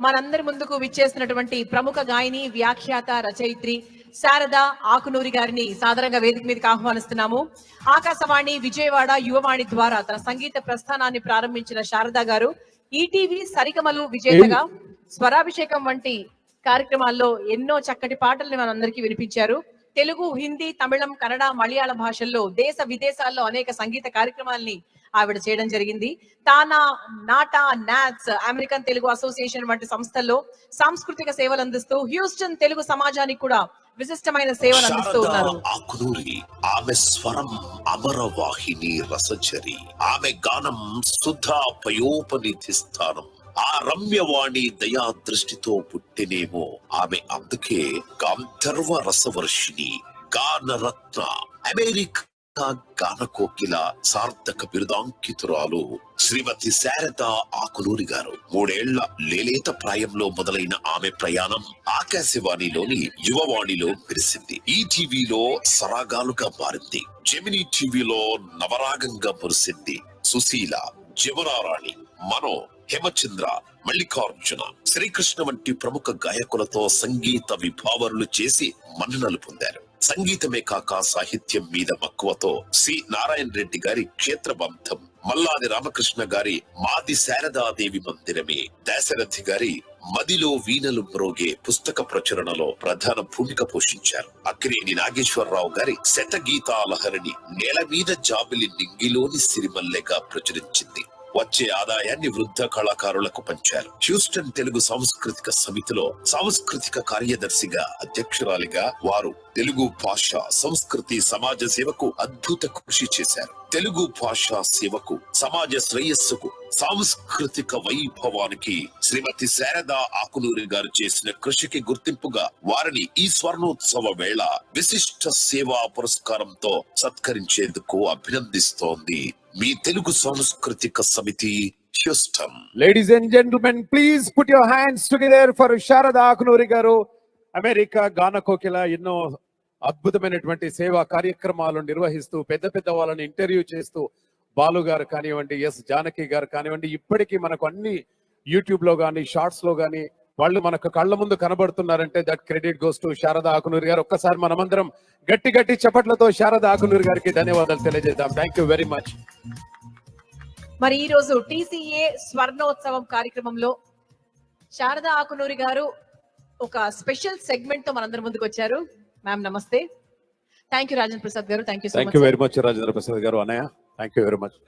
మనందరి ముందుకు విచ్చేసినటువంటి ప్రముఖ గాయని, వ్యాఖ్యాత, రచయిత్రి శారద ఆకునూరి గారిని సాదరంగా వేదిక మీదకి ఆహ్వానిస్తున్నాము. ఆకాశవాణి విజయవాడ యువవాణి ద్వారా తన సంగీత ప్రస్థానాన్ని ప్రారంభించిన శారద గారు ఈటీవీ సరిగమలు విజేతగా స్వరాభిషేకం వంటి కార్యక్రమాల్లో ఎన్నో చక్కటి పాటల్ని మనందరికీ వినిపించారు. తెలుగు, హిందీ, తమిళం, కన్నడ, మలయాళ భాషల్లో దేశ విదేశాల్లో అనేక సంగీత కార్యక్రమాల్ని ఆవిడ చేయడం జరిగింది. తానా, నాటా, నాట్స్, అమెరికన్ తెలుగు అసోసియేషన్ వంటి సంస్థల్లో సాంస్కృతిక సేవలు అందిస్తూ హ్యూస్టన్ తెలుగు సమాజానికి కూడా విశిష్టమైన సేవలు అందిస్తూ ఉన్నారు. ఆమె స్వరం అమరవాహిని రసచరి, ఆమె గానం సుధా పయోపనిధి స్థానం. ఆ రమ్యవాణి దయా దృష్టితో పుట్టినేమో ఆమె, అందుకే గాంధర్వ రసవర్షిణి, గానరత్న, అమెరికా గానకోకిల సార్థక బిరుదాంకితురాలు శ్రీమతి శారద ఆకునూరి గారు. 3 ఏళ్ల లేలేత ప్రాయంలో మొదలైన ఆమె ప్రయాణం ఆకాశవాణిలోని యువవాణిలో మెరిసింది. ఈటీవీలో సరాగాలుగా మారింది. జెమినీ టీవీలో నవరాగంగా మురిసింది. సుశీల, జమునారాణి, మనో, హేమచంద్ర, మల్లికార్జున, శ్రీకృష్ణ వంటి ప్రముఖ గాయకులతో సంగీత విభావరులు చేసి మన్ననలు పొందారు. సంగీతమే కాక సాహిత్యం మీద మక్కువతో సి నారాయణ రెడ్డి గారి క్షేత్రబంధం, మల్లాది రామకృష్ణ గారి మాది శారదాదేవి మందిరమే, దాశరథి గారి మదిలో వీణలు మ్రోగే పుస్తక ప్రచురణలో ప్రధాన భూమిక పోషించారు. అక్కినేని నాగేశ్వరరావు గారి శతగీతాలహరిని నేల మీద జాబిలి నింగిలోని సిరిమల్లెగా ప్రచురించింది. వచ్చే ఆదాయాన్ని వృద్ధ కళాకారులకు పంచారు. హ్యూస్టన్ తెలుగు సాంస్కృతిక సమితిలో సాంస్కృతిక కార్యదర్శిగా, అధ్యక్షురాలిగా వారు తెలుగు భాష, సంస్కృతి, సమాజ సేవకు అద్భుత కృషి చేశారు. తెలుగు భాషా సేవకు, సమాజ శ్రేయస్సుకు, సాంస్కృతిక వైభవానికి శ్రీమతి శారద ఆకునూరి గారు చేసిన కృషికి గుర్తింపుగా వారిని ఈ స్వర్ణోత్సవ వేళ విశిష్ట సేవా పురస్కారంతో సత్కరించేందుకు అభినందిస్తోంది మీ తెలుగు సాంస్కృతిక సమితి, Houston. Ladies and gentlemen, please put your hands together for Sharada Akunuri గారు. అమెరికా గానకోకిల ఎన్నో అద్భుతమైనటువంటి సేవా కార్యక్రమాలు నిర్వహిస్తూ పెద్ద పెద్ద వాళ్ళని ఇంటర్వ్యూ చేస్తూ, బాలు గారు కానివ్వండి, ఎస్ జానకి గారు కానివ్వండి, ఇప్పటికీ మనకు అన్ని యూట్యూబ్ లో గానీ షార్ట్స్ లో గానీ వాళ్ళు మనకు కళ్ళ ముందు కనబడుతున్నారంటే that credit goes to Sharada Akunuri గారు. ఒక్కసారి మనమందరం గట్టి గట్టి చప్పట్లతో శారద ఆకునూరి గారికి ధన్యవాదాలు తెలియజేద్దాం. Thank you very much. మరి ఈ రోజు టీసీఏ స్వర్ణోత్సవం కార్యక్రమంలో శారద ఆకునూరి గారు ఒక స్పెషల్ సెగ్మెంట్ తో మనందరి ముందుకు వచ్చారు. మ్యామ్ నమస్తే. థ్యాంక్ యూ రాజేంద్ర ప్రసాద్ గారు. Thank you very much Rajendra Prasad గారు. అన్నయ్య థ్యాంక్ యూ వెరీ మచ్.